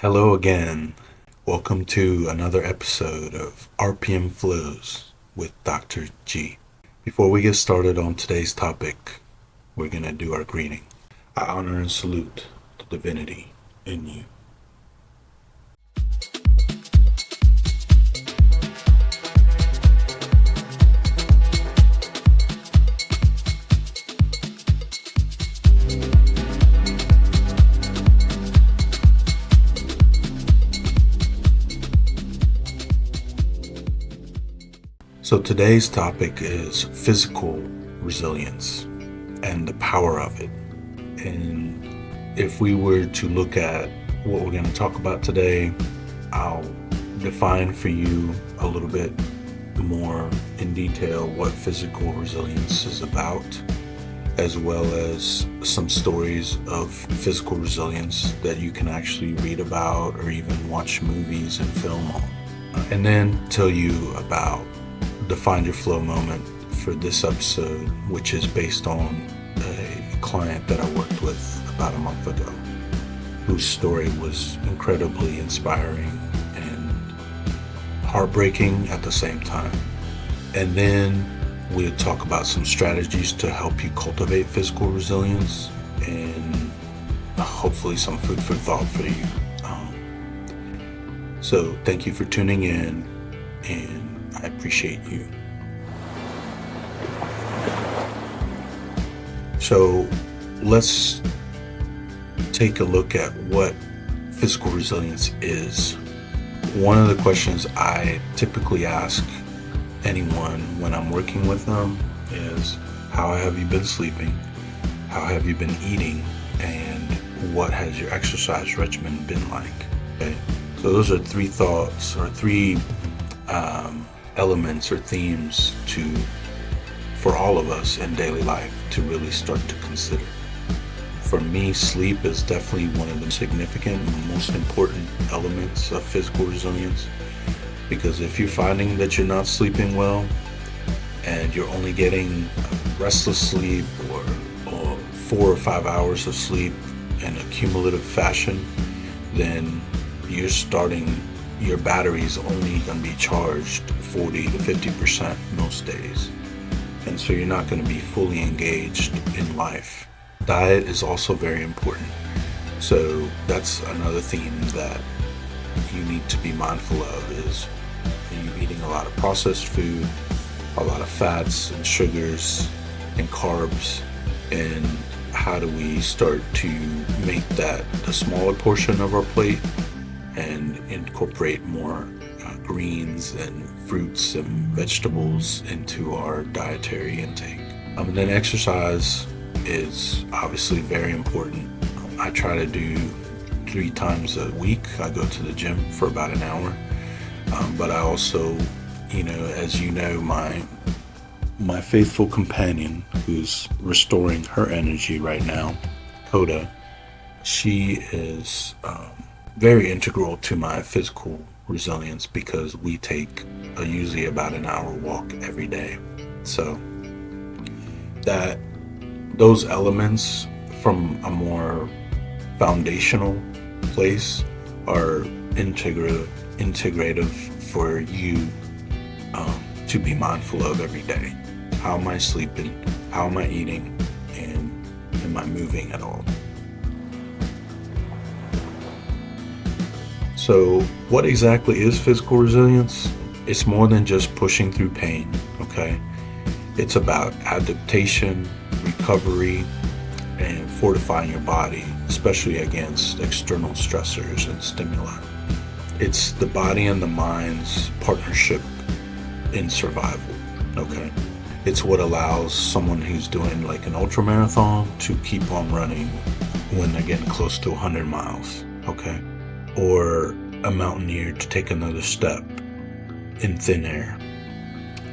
Hello again. Welcome to another episode of RPM Flows with Dr. G. Before we get started on today's topic, we're going to do our greeting. I honor and salute the divinity in you. So today's topic is physical resilience and the power of it. And if we were to look at what we're going to talk about today, I'll define for you a little bit more in detail what physical resilience is about, as well as some stories of physical resilience that you can actually read about or even watch movies and film on. And then tell you about the Find Your Flow moment for this episode, which is based on a client that I worked with about a month ago, whose story was incredibly inspiring and heartbreaking at the same time. And then we'll talk about some strategies to help you cultivate physical resilience and hopefully some food for thought for you. So thank you for tuning in, and I appreciate you. So let's take a look at what physical resilience is. One of the questions I typically ask anyone when I'm working with them is, how have you been sleeping? How have you been eating? And what has your exercise regimen been like? Okay. So those are three thoughts or three elements or themes for all of us in daily life to really start to consider. For me, sleep is definitely one of the significant and most important elements of physical resilience, because if you're finding that you're not sleeping well and you're only getting restless sleep or 4 or 5 hours of sleep in a cumulative fashion, then your battery's only going to be charged 40 to 50% most days. And so you're not going to be fully engaged in life. Diet is also very important. So that's another theme that you need to be mindful of is, are you eating a lot of processed food, a lot of fats and sugars and carbs, and how do we start to make that the smaller portion of our plate and incorporate more greens and fruits and vegetables into our dietary intake. And then exercise is obviously very important. I try to do 3 times a week. I go to the gym for about an hour. But I also, as you know, my faithful companion who's restoring her energy right now, Coda, she is very integral to my physical resilience because we take usually about an hour walk every day. So those elements from a more foundational place are integrative for you to be mindful of every day. How am I sleeping? How am I eating? And am I moving at all? So what exactly is physical resilience? It's more than just pushing through pain, okay? It's about adaptation, recovery, and fortifying your body, especially against external stressors and stimuli. It's the body and the mind's partnership in survival, okay? It's what allows someone who's doing like an ultra marathon to keep on running when they're getting close to 100 miles, okay? Or a mountaineer to take another step in thin air,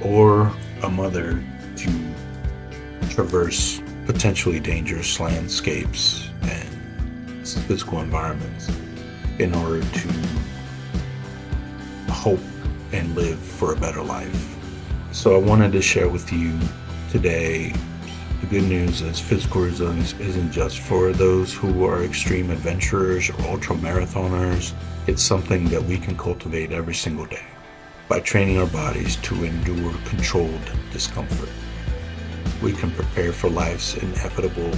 or a mother to traverse potentially dangerous landscapes and physical environments in order to hope and live for a better life. So I wanted to share with you today The good news is physical resilience isn't just for those who are extreme adventurers or ultra marathoners. It's something that we can cultivate every single day by training our bodies to endure controlled discomfort. We can prepare for life's inevitable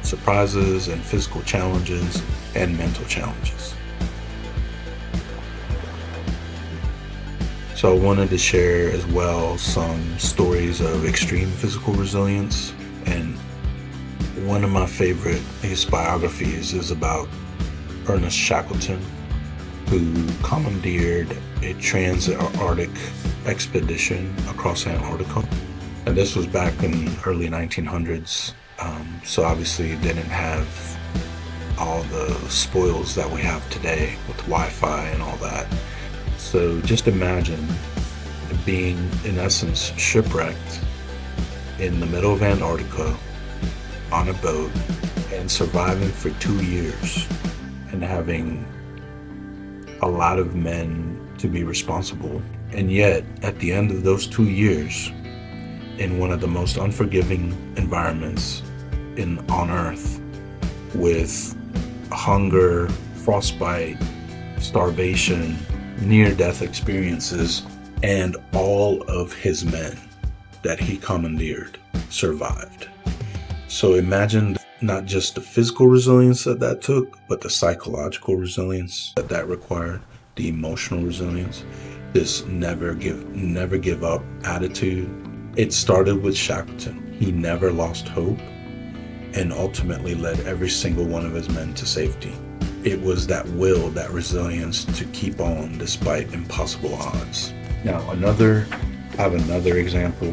surprises and physical challenges and mental challenges. So I wanted to share as well some stories of extreme physical resilience, and one of my favorite biographies is about Ernest Shackleton, who commandeered a trans-Arctic expedition across Antarctica. And this was back in the early 1900s, so obviously it didn't have all the spoils that we have today with Wi-Fi and all that. So just imagine being, in essence, shipwrecked in the middle of Antarctica on a boat and surviving for 2 years and having a lot of men to be responsible. And yet, at the end of those 2 years, in one of the most unforgiving environments on Earth, with hunger, frostbite, starvation, near-death experiences, and all of his men that he commandeered survived. So imagine not just the physical resilience that took, but the psychological resilience that required, the emotional resilience, this never give up attitude. It started with Shackleton. He never lost hope and ultimately led every single one of his men to safety. It was that will, that resilience to keep on despite impossible odds. Now, I have another example,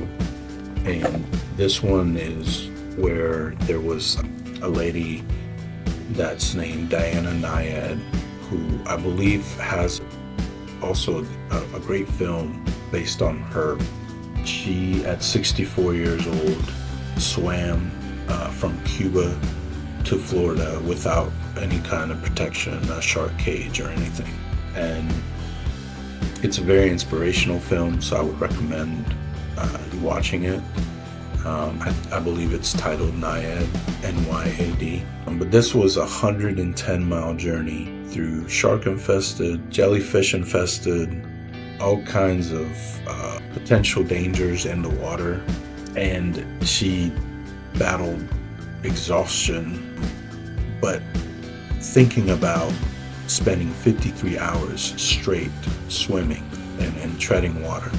and this one is where there was a lady that's named Diana Nyad, who I believe has also a great film based on her. She, at 64 years old, swam from Cuba to Florida without any kind of protection, a shark cage or anything. And it's a very inspirational film, so I would recommend you watching it. I believe it's titled Nyad, N-Y-A-D. But this was a 110-mile journey through shark-infested, jellyfish-infested, all kinds of potential dangers in the water. And she battled exhaustion, but thinking about spending 53 hours straight swimming and treading water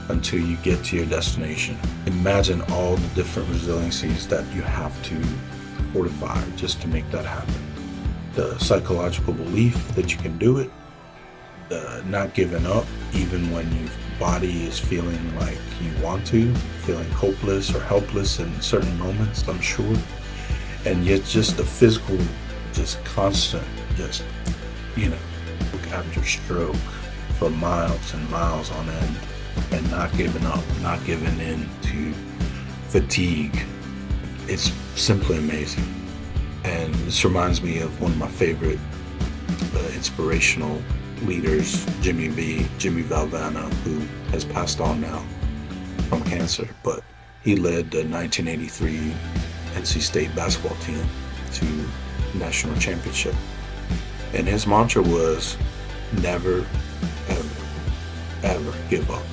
until you get to your destination. Imagine all the different resiliencies that you have to fortify just to make that happen. The psychological belief that you can do it, the not giving up even when your body is feeling like you want to, feeling hopeless or helpless in certain moments, I'm sure. And yet just the physical, just constant, just, after stroke for miles and miles on end, and not giving up, not giving in to fatigue. It's simply amazing. And this reminds me of one of my favorite inspirational leaders, Jimmy Valvano, who has passed on now from cancer, but he led the 1983 NC State basketball team to national championship. And his mantra was never, ever give up.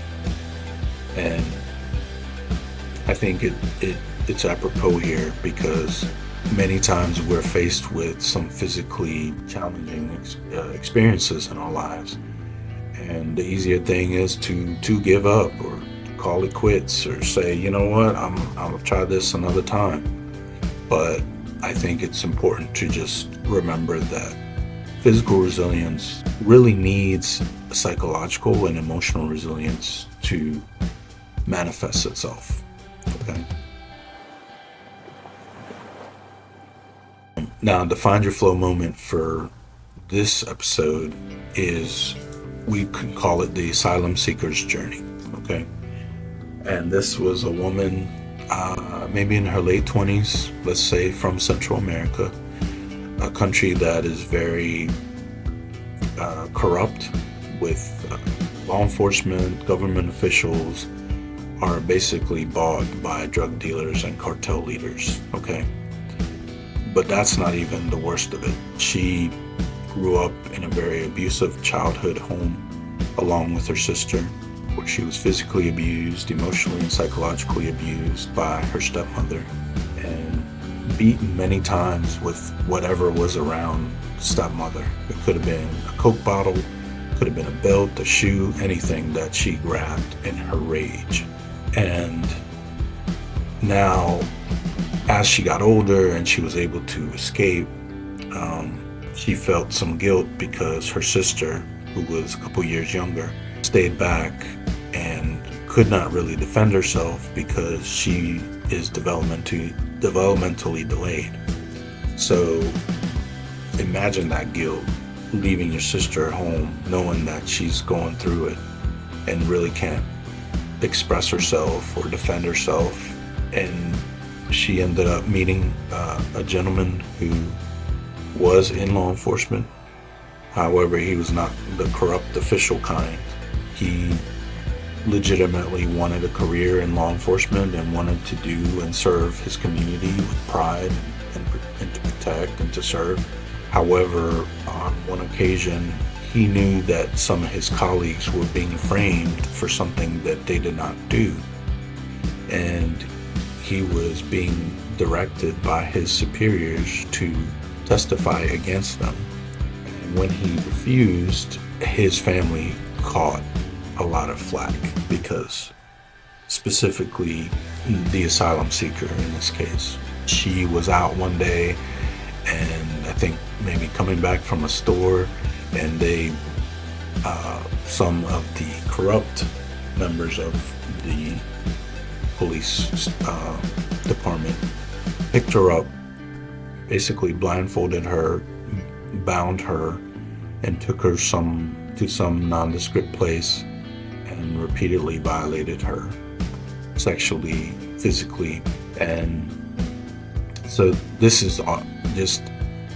And I think it's apropos here because many times we're faced with some physically challenging experiences in our lives. And the easier thing is to give up or call it quits or say, you know what, I'll try this another time. But I think it's important to just remember that physical resilience really needs psychological and emotional resilience to manifest itself. Okay. Now, the Find Your Flow moment for this episode is, we could call it the asylum seeker's journey. Okay. And this was a woman, maybe in her late 20s, let's say, from Central America, a country that is very corrupt, with law enforcement, government officials are basically bought by drug dealers and cartel leaders, okay? But that's not even the worst of it. She grew up in a very abusive childhood home along with her sister, where she was physically abused, emotionally and psychologically abused by her stepmother, and beaten many times with whatever was around stepmother. It could have been a Coke bottle, could have been a belt, a shoe, anything that she grabbed in her rage. And now, as she got older and she was able to escape, she felt some guilt because her sister, who was a couple years younger, stayed back and could not really defend herself because she is developmentally delayed. So imagine that guilt, leaving your sister at home, knowing that she's going through it and really can't express herself or defend herself. And she ended up meeting a gentleman who was in law enforcement. However, he was not the corrupt official kind. He legitimately wanted a career in law enforcement and wanted to do and serve his community with pride and to protect and to serve. However, on one occasion, he knew that some of his colleagues were being framed for something that they did not do. And he was being directed by his superiors to testify against them. And when he refused, his family caught a lot of flack because specifically the asylum seeker in this case. She was out one day and I think maybe coming back from a store, and they some of the corrupt members of the police department picked her up, basically blindfolded her, bound her, and took her to some nondescript place and repeatedly violated her sexually, physically. And so this is just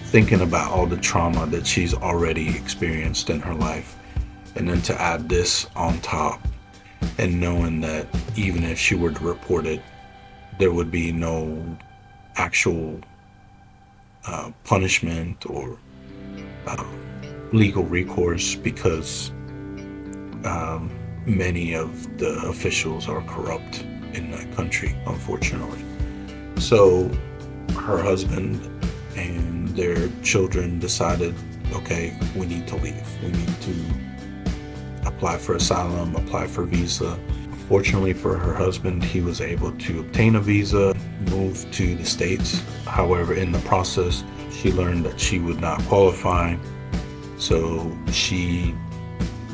thinking about all the trauma that she's already experienced in her life, and then to add this on top, and knowing that even if she were to report it, there would be no actual punishment or legal recourse because many of the officials are corrupt in that country, unfortunately. So her husband and their children decided, okay, we need to leave. We need to apply for asylum, apply for visa. Fortunately for her husband, he was able to obtain a visa, move to the States. However, in the process, she learned that she would not qualify. So she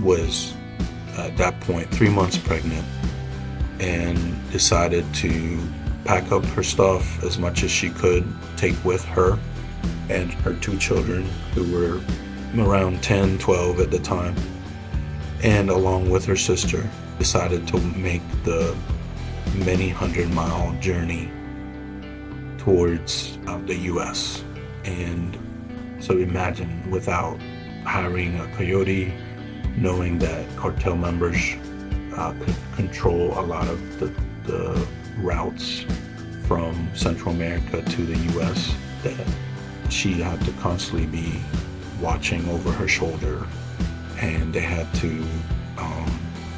was at that point 3 months pregnant and decided to pack up her stuff as much as she could, take with her and her 2 children who were around 10, 12 at the time, and along with her sister decided to make the many 100-mile journey towards the US. And so imagine, without hiring a coyote, knowing that cartel members could control a lot of the routes from Central America to the US, that she'd have to constantly be watching over her shoulder, and they had to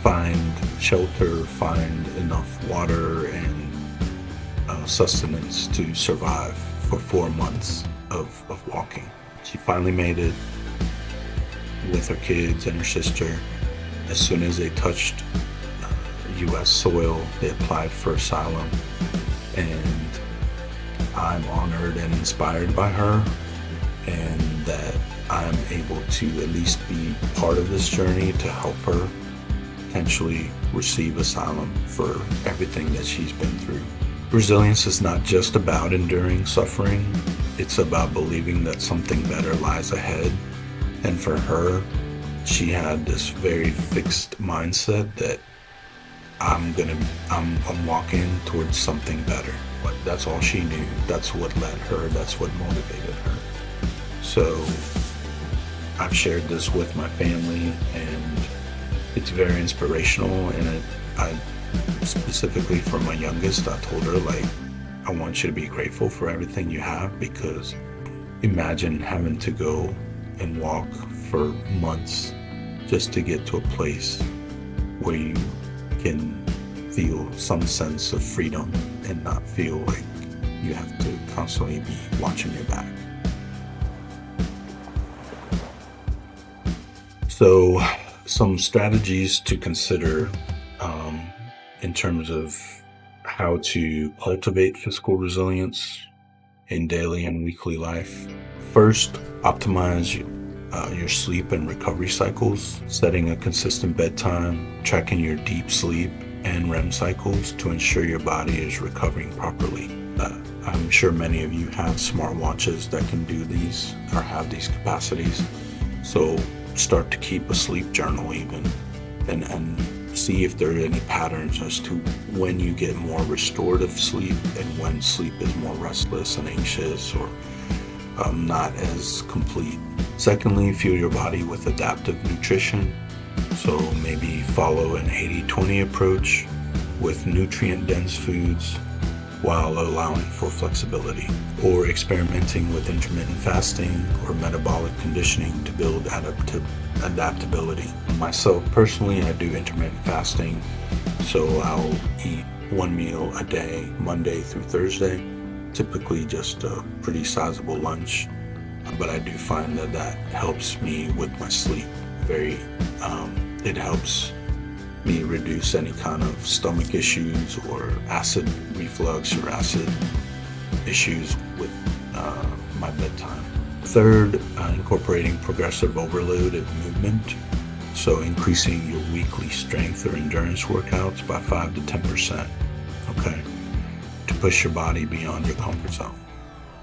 find shelter, find enough water and sustenance to survive for 4 months of walking. She finally made it with her kids and her sister. As soon as they touched US soil, they applied for asylum, and I'm honored and inspired by her, and that I'm able to at least be part of this journey to help her potentially receive asylum for everything that she's been through. Resilience is not just about enduring suffering, it's about believing that something better lies ahead. And for her, she had this very fixed mindset that I'm walking towards something better. But that's all she knew. That's what led her. That's what motivated her. So I've shared this with my family, and it's very inspirational, and specifically for my youngest, I told her, like, I want you to be grateful for everything you have, because imagine having to go and walk for months just to get to a place where you can feel some sense of freedom and not feel like you have to constantly be watching your back. So some strategies to consider in terms of how to cultivate physical resilience in daily and weekly life. First, optimize your sleep and recovery cycles, setting a consistent bedtime, tracking your deep sleep and REM cycles to ensure your body is recovering properly. I'm sure many of you have smartwatches that can do these or have these capacities. So start to keep a sleep journal even, and see if there are any patterns as to when you get more restorative sleep and when sleep is more restless and anxious or not as complete. Secondly, fuel your body with adaptive nutrition. So maybe follow an 80-20 approach with nutrient-dense foods while allowing for flexibility, or experimenting with intermittent fasting or metabolic conditioning to build adaptability. Myself personally, I do intermittent fasting, so I'll eat one meal a day, Monday through Thursday, typically just a pretty sizable lunch, but I do find that helps me with my sleep. It helps me reduce any kind of stomach issues or acid reflux or acid issues with my bedtime. Third, incorporating progressive overload and movement. So increasing your weekly strength or endurance workouts by 5 to 10%, okay, to push your body beyond your comfort zone.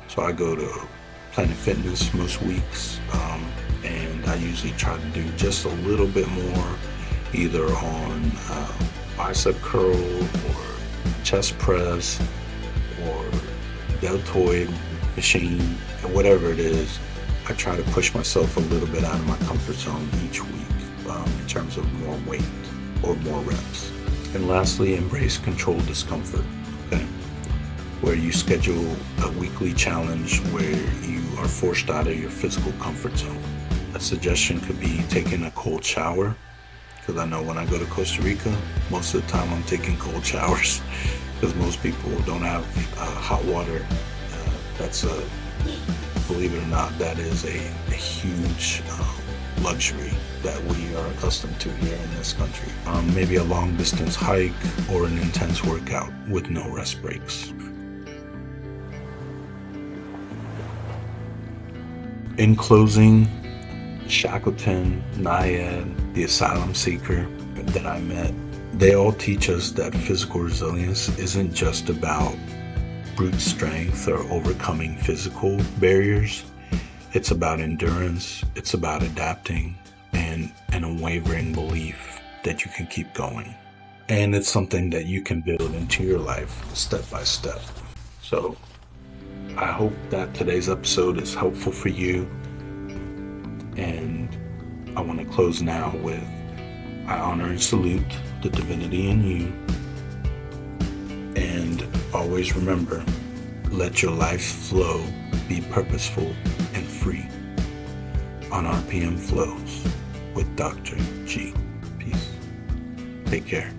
So I go to Planet Fitness most weeks, and I usually try to do just a little bit more, either on bicep curl or chest press or deltoid machine, and whatever it is. I try to push myself a little bit out of my comfort zone each week in terms of more weight or more reps. And lastly, embrace controlled discomfort, okay, where you schedule a weekly challenge where you are forced out of your physical comfort zone. A suggestion could be taking a cold shower, because I know when I go to Costa Rica, most of the time I'm taking cold showers because most people don't have hot water. Believe it or not, that is a huge luxury that we are accustomed to here in this country. Maybe a long distance hike or an intense workout with no rest breaks. In closing, Shackleton, Nayad, the asylum seeker that I met, they all teach us that physical resilience isn't just about brute strength or overcoming physical barriers. It's about endurance, it's about adapting, and an unwavering belief that you can keep going. And it's something that you can build into your life step by step. So I hope that today's episode is helpful for you. And I want to close now with, I honor and salute the divinity in you. And always remember, let your life flow, be purposeful and free. On RPM Flows with Dr. G. Peace. Take care.